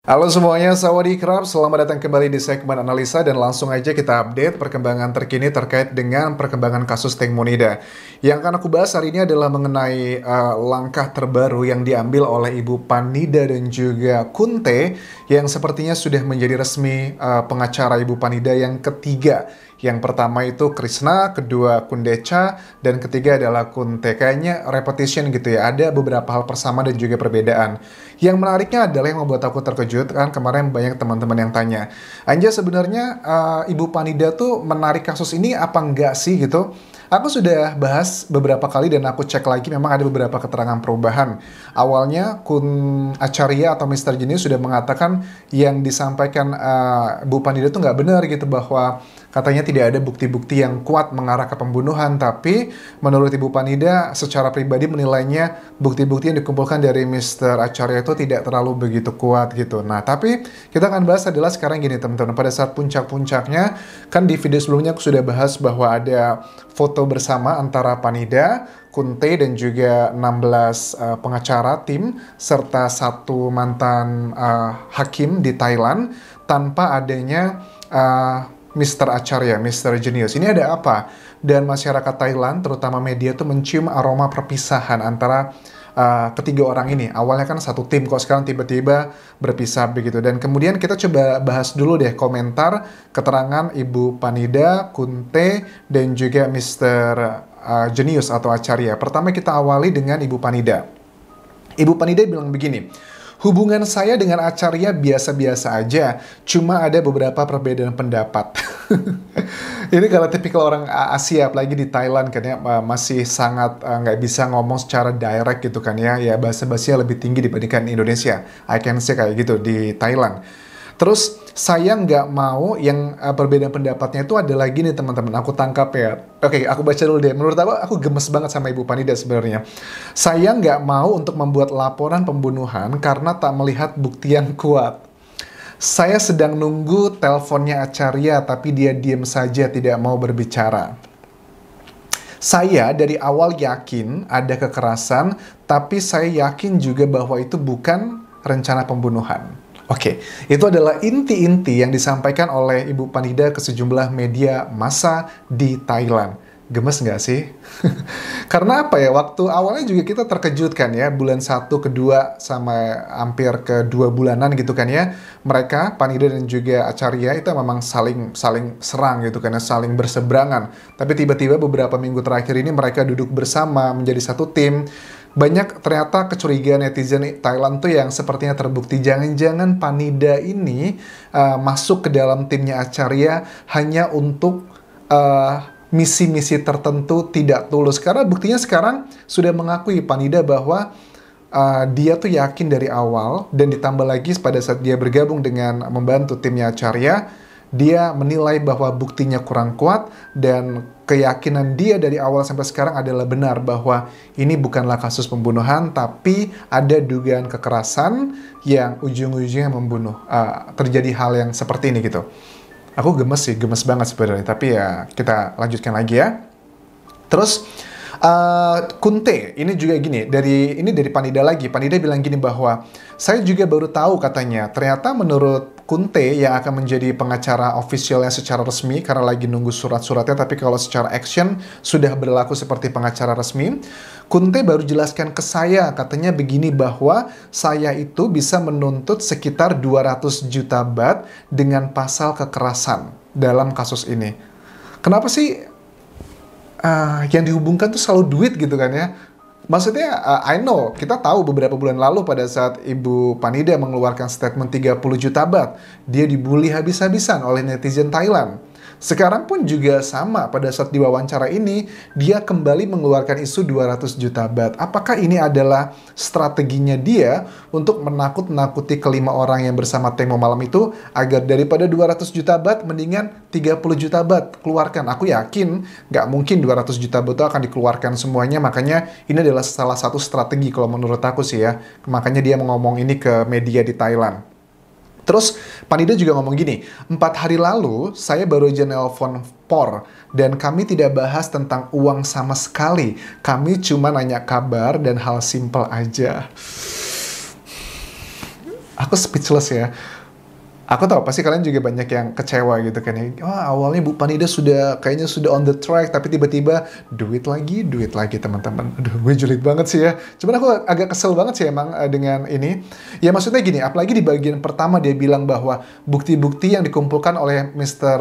Halo semuanya, Sawadee-krap, selamat datang kembali di segmen analisa dan langsung aja kita update perkembangan terkini terkait dengan perkembangan kasus Teng Monida. Yang akan aku bahas hari ini adalah mengenai langkah terbaru yang diambil oleh Ibu Panida dan juga Kunte yang sepertinya sudah menjadi resmi pengacara Ibu Panida yang ketiga. Yang pertama itu Krishna, kedua Kundecha, dan ketiga adalah Kunte. Kayaknya repetition gitu ya, ada beberapa hal persamaan dan juga perbedaan. Yang menariknya adalah yang membuat aku terkejut, kan kemarin banyak teman-teman yang tanya, Anja sebenarnya Ibu Panida tuh menarik kasus ini apa enggak sih gitu? Aku sudah bahas beberapa kali dan aku cek lagi memang ada beberapa keterangan perubahan. Awalnya Kun Acharya atau Mr. Genius sudah mengatakan yang disampaikan Bu Panida itu nggak benar gitu, bahwa katanya tidak ada bukti-bukti yang kuat mengarah ke pembunuhan, tapi menurut Ibu Panida secara pribadi menilainya bukti-bukti yang dikumpulkan dari Mr. Acharya itu tidak terlalu begitu kuat gitu. Nah, tapi kita akan bahas adalah sekarang gini teman-teman, pada saat puncak-puncaknya, kan di video sebelumnya aku sudah bahas bahwa ada foto bersama antara Panida, Kunte, dan juga 16 pengacara tim, serta satu mantan hakim di Thailand, tanpa adanya Mr. Acharya, Mr. Genius. Ini ada apa? Dan masyarakat Thailand, terutama media tuh mencium aroma perpisahan antara ketiga orang ini. Awalnya kan satu tim, kok sekarang tiba-tiba berpisah begitu. Dan kemudian kita coba bahas dulu deh komentar keterangan Ibu Panida, Kunte, dan juga Mr. Genius atau Acharya. Pertama kita awali dengan Ibu Panida. Ibu Panida bilang begini, hubungan saya dengan Acharya biasa-biasa aja, cuma ada beberapa perbedaan pendapat. Ini kalau tipikal orang Asia, apalagi di Thailand kan ya, masih sangat nggak bisa ngomong secara direct gitu kan ya, ya bahasa-bahasanya lebih tinggi dibandingkan Indonesia. I can say kayak gitu di Thailand. Terus saya nggak mau yang perbedaan pendapatnya itu ada lagi nih teman-teman, aku tangkap ya. Oke, aku baca dulu deh. Menurut aku gemes banget sama Ibu Panida sebenarnya. Saya nggak mau untuk membuat laporan pembunuhan karena tak melihat bukti yang kuat. Saya sedang nunggu teleponnya Acharya tapi dia diam saja tidak mau berbicara. Saya dari awal yakin ada kekerasan, tapi saya yakin juga bahwa itu bukan rencana pembunuhan. Oke, itu adalah inti-inti yang disampaikan oleh Ibu Panida ke sejumlah media massa di Thailand. Gemes nggak sih? Karena apa ya, waktu awalnya juga kita terkejut kan ya, bulan 1, kedua, sama hampir ke 2 bulanan gitu kan ya, mereka, Panida dan juga Acharya itu memang saling serang gitu kan ya, saling berseberangan. Tapi tiba-tiba beberapa minggu terakhir ini mereka duduk bersama menjadi satu tim. Banyak ternyata kecurigaan netizen Thailand tuh yang sepertinya terbukti, jangan-jangan Panida ini masuk ke dalam timnya Acharya hanya untuk misi-misi tertentu, tidak tulus. Karena buktinya sekarang sudah mengakui Panida bahwa dia tuh yakin dari awal, dan ditambah lagi pada saat dia bergabung dengan membantu timnya Acharya, dia menilai bahwa buktinya kurang kuat, dan keyakinan dia dari awal sampai sekarang adalah benar bahwa ini bukanlah kasus pembunuhan, tapi ada dugaan kekerasan yang ujung-ujungnya membunuh. Terjadi hal yang seperti ini gitu. Aku gemes sih, gemes banget sebenarnya. Tapi ya kita lanjutkan lagi ya. Terus Kunte ini juga gini, ini dari Panida lagi. Panida bilang gini bahwa saya juga baru tahu katanya, ternyata menurut Kunte yang akan menjadi pengacara officialnya secara resmi karena lagi nunggu surat-suratnya, tapi kalau secara action sudah berlaku seperti pengacara resmi. Kunte baru jelaskan ke saya, katanya begini bahwa saya itu bisa menuntut sekitar 200 juta baht dengan pasal kekerasan dalam kasus ini. Kenapa sih yang dihubungkan tuh selalu duit gitu kan ya? Maksudnya, I know, kita tahu beberapa bulan lalu pada saat Ibu Panida mengeluarkan statement 30 juta baht, dia dibully habis-habisan oleh netizen Thailand. Sekarang pun juga sama, pada saat diwawancara ini, dia kembali mengeluarkan isu 200 juta baht. Apakah ini adalah strateginya dia untuk menakut-nakuti kelima orang yang bersama Temo malam itu, agar daripada 200 juta baht, mendingan 30 juta baht keluarkan? Aku yakin nggak mungkin 200 juta baht itu akan dikeluarkan semuanya, makanya ini adalah salah satu strategi kalau menurut aku sih ya. Makanya dia ngomong ini ke media di Thailand. Terus Panida juga ngomong gini, 4 hari lalu saya baru aja nelpon POR dan kami tidak bahas tentang uang sama sekali. Kami cuma nanya kabar dan hal simpel aja. Aku speechless ya. Aku tahu pasti kalian juga banyak yang kecewa gitu kan ya. Wah, awalnya Bu Panida sudah kayaknya sudah on the track, tapi tiba-tiba duit lagi teman-teman. Aduh, gue julid banget sih ya. Cuman aku agak kesel banget sih emang dengan ini. Ya maksudnya gini, apalagi di bagian pertama dia bilang bahwa bukti-bukti yang dikumpulkan oleh Mr.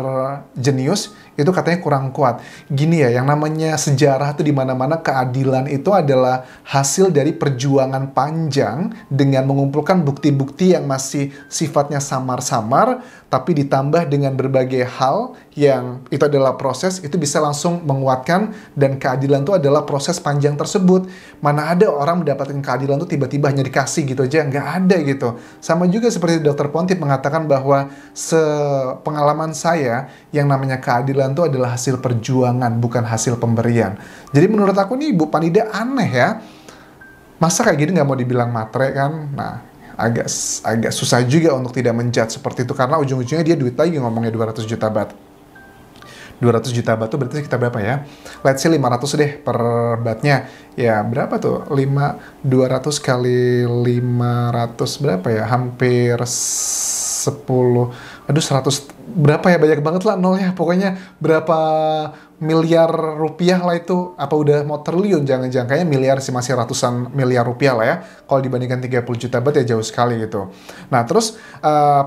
Genius itu katanya kurang kuat. Gini ya, yang namanya sejarah tuh di mana-mana keadilan itu adalah hasil dari perjuangan panjang dengan mengumpulkan bukti-bukti yang masih sifatnya samar-samar, tapi ditambah dengan berbagai hal yang itu adalah proses, itu bisa langsung menguatkan, dan keadilan itu adalah proses panjang tersebut. Mana ada orang mendapatkan keadilan itu tiba-tiba hanya dikasih gitu aja, nggak ada gitu. Sama juga seperti Dr. Pontip mengatakan bahwa sepengalaman saya, yang namanya keadilan itu adalah hasil perjuangan, bukan hasil pemberian. Jadi menurut aku nih Bu Panida aneh ya. Masa kayak gini nggak mau dibilang matre kan? Nah, agak susah juga untuk tidak menjudge seperti itu, karena ujung-ujungnya dia duit lagi ngomongnya 200 juta bat. 200 juta bat tuh berarti kita berapa ya? Let's say 500 deh per batnya. Ya berapa tuh? 200 kali 500 berapa ya? Hampir 10. Aduh 100 berapa ya? Banyak banget lah nolnya. Pokoknya berapa miliar rupiah lah itu. Apa udah mau triliun? Jangan-jangan kayaknya miliar sih, masih ratusan miliar rupiah lah ya. Kalau dibandingkan 30 juta bat ya jauh sekali gitu. Nah terus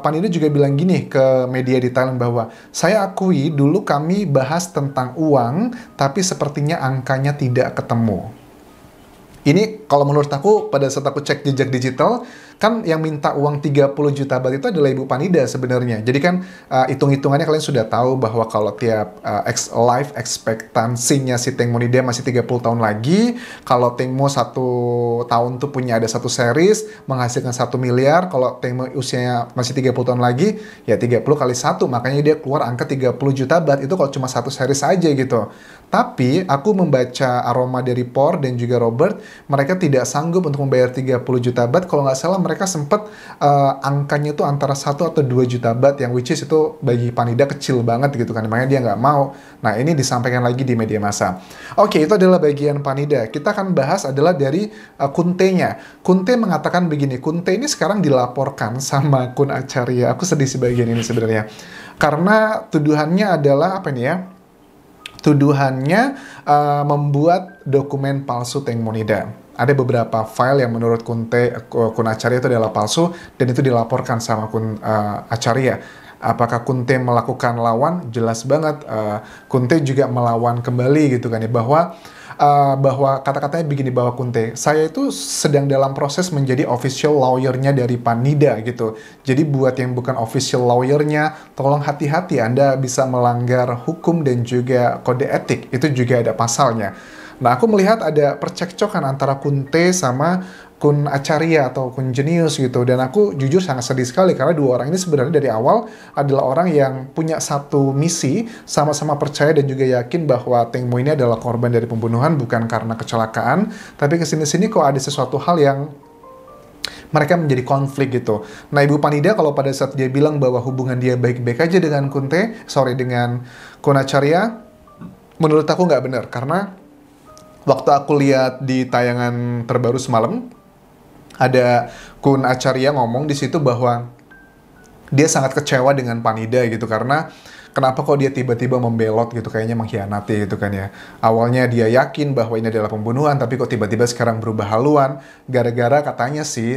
Panida juga bilang gini ke media di Thailand bahwa saya akui dulu kami bahas tentang uang, tapi sepertinya angkanya tidak ketemu. Ini kalau menurut aku pada saat aku cek jejak digital, kan yang minta uang 30 juta bat itu adalah Ibu Panida sebenarnya. Jadi kan hitung-hitungannya kalian sudah tahu bahwa kalau tiap life expectancy-nya si Teng Monida masih 30 tahun lagi, kalau Tengmo 1 tahun tuh punya ada 1 series, menghasilkan 1 miliar, kalau Tengmo usianya masih 30 tahun lagi, ya 30 kali 1, makanya dia keluar angka 30 juta bat, itu kalau cuma 1 series aja gitu. Tapi aku membaca aroma dari Por dan juga Robert, mereka tidak sanggup untuk membayar 30 juta bat. Kalau nggak salah mereka sempat angkanya itu antara 1 atau 2 juta bat, yang which is itu bagi Panida kecil banget gitu kan, makanya dia nggak mau. Nah ini disampaikan lagi di media massa. Oke, itu adalah bagian Panida. Kita akan bahas adalah dari Kunte-nya. Kunte mengatakan begini, Kunte ini sekarang dilaporkan sama Kun Acarya. Aku sedih sih bagian ini sebenarnya, karena tuduhannya adalah apa nih ya? Tuduhannya membuat dokumen palsu Teng Monida. Ada beberapa file yang menurut Kun Acarya itu adalah palsu, dan itu dilaporkan sama Kun Acarya. Apakah Kunte melakukan lawan? Jelas banget. Kunte juga melawan kembali gitu kan ya, bahwa kata-katanya begini, bahwa Kunte, saya itu sedang dalam proses menjadi official lawyer-nya dari Panida gitu. Jadi buat yang bukan official lawyer-nya, tolong hati-hati, Anda bisa melanggar hukum dan juga kode etik. Itu juga ada pasalnya. Nah, aku melihat ada percekcokan antara Kunte sama Kun Acarya atau Kun Genius gitu. Dan aku jujur sangat sedih sekali, karena dua orang ini sebenarnya dari awal adalah orang yang punya satu misi, sama-sama percaya dan juga yakin bahwa Teng Mo ini adalah korban dari pembunuhan, bukan karena kecelakaan. Tapi kesini-sini kok ada sesuatu hal yang mereka menjadi konflik gitu. Nah, Ibu Panida kalau pada saat dia bilang bahwa hubungan dia baik-baik aja dengan dengan Kun Acarya, menurut aku nggak benar. Karena waktu aku lihat di tayangan terbaru semalam, ada Kun Acarya ngomong di situ bahwa dia sangat kecewa dengan Panida gitu, karena kenapa kok dia tiba-tiba membelot gitu, kayaknya mengkhianati gitu kan ya. Awalnya dia yakin bahwa ini adalah pembunuhan, tapi kok tiba-tiba sekarang berubah haluan, gara-gara katanya si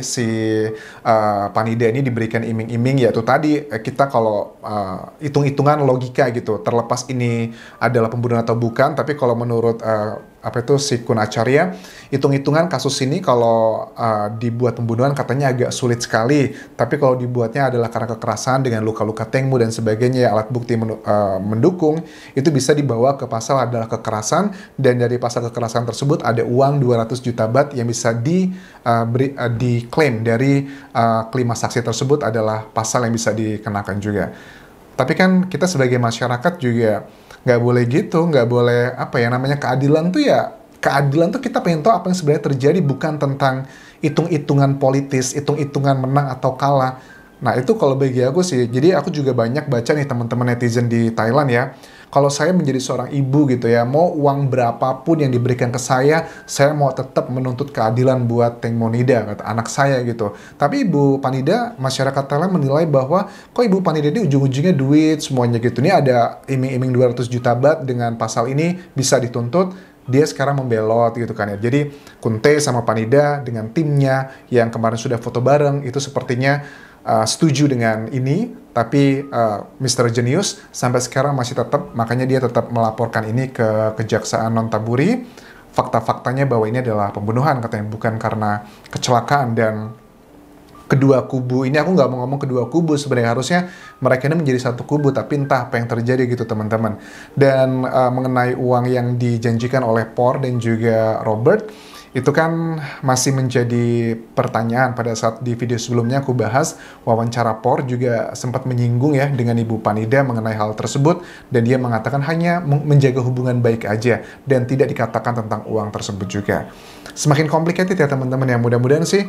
Panida ini diberikan iming-iming, yaitu tadi kita kalau hitung-hitungan logika gitu, terlepas ini adalah pembunuhan atau bukan, tapi kalau menurut si Kun Acarya, hitung-hitungan kasus ini kalau dibuat pembunuhan katanya agak sulit sekali, tapi kalau dibuatnya adalah karena kekerasan dengan luka-luka Teng Mo dan sebagainya, alat bukti mendukung, itu bisa dibawa ke pasal adalah kekerasan, dan dari pasal kekerasan tersebut ada uang 200 juta bat yang bisa diklaim dari kelima saksi tersebut, adalah pasal yang bisa dikenakan juga. Tapi kan kita sebagai masyarakat juga nggak boleh gitu, nggak boleh namanya keadilan tuh ya, keadilan tuh kita pengen tahu apa yang sebenarnya terjadi, bukan tentang hitung-hitungan politis, hitung-hitungan menang atau kalah. Nah itu kalau bagi aku sih, jadi aku juga banyak baca nih teman-teman netizen di Thailand ya, kalau saya menjadi seorang ibu gitu ya, mau uang berapapun yang diberikan ke saya mau tetap menuntut keadilan buat Teng Monida, kata anak saya gitu. Tapi Ibu Panida, masyarakat Thailand menilai bahwa kok Ibu Panida ini ujung-ujungnya duit semuanya gitu. Ini ada iming-iming 200 juta baht, dengan pasal ini bisa dituntut, dia sekarang membelot gitu kan ya. Jadi Kunte sama Panida dengan timnya yang kemarin sudah foto bareng itu sepertinya setuju dengan ini, tapi Mr. Jenius sampai sekarang masih tetap, makanya dia tetap melaporkan ini ke Kejaksaan Nonthaburi. Fakta-faktanya bahwa ini adalah pembunuhan katanya, bukan karena kecelakaan. Dan kedua kubu ini, aku nggak mau ngomong kedua kubu, sebenarnya harusnya mereka ini menjadi satu kubu, tapi entah apa yang terjadi gitu teman-teman. Dan mengenai uang yang dijanjikan oleh Por dan juga Robert, itu kan masih menjadi pertanyaan. Pada saat di video sebelumnya aku bahas, wawancara Por juga sempat menyinggung ya dengan Ibu Panida mengenai hal tersebut, dan dia mengatakan hanya menjaga hubungan baik aja dan tidak dikatakan tentang uang tersebut juga. Semakin complicated ya teman-teman ya, mudah-mudahan sih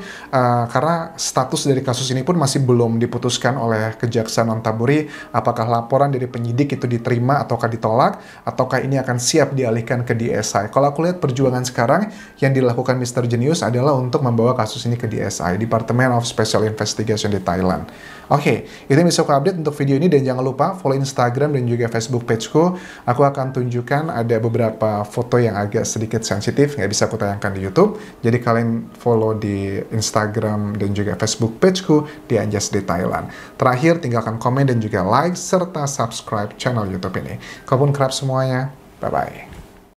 karena status dari kasus ini pun masih belum diputuskan oleh Kejaksaan Nonthaburi, apakah laporan dari penyidik itu diterima ataukah ditolak, ataukah ini akan siap dialihkan ke DSI. Kalau aku lihat perjuangan sekarang yang dilakukan Mr. Jenius adalah untuk membawa kasus ini ke DSI, Department of Special Investigation di Thailand. Oke, itu yang bisa aku update untuk video ini, dan jangan lupa follow Instagram dan juga Facebook pageku. Aku akan tunjukkan ada beberapa foto yang agak sedikit sensitif, nggak bisa aku tayangkan di YouTube. Jadi kalian follow di Instagram dan juga Facebook pageku di Anjas di Thailand. Terakhir, tinggalkan komen dan juga like serta subscribe channel YouTube ini. Kalaupun kerap semuanya, bye-bye.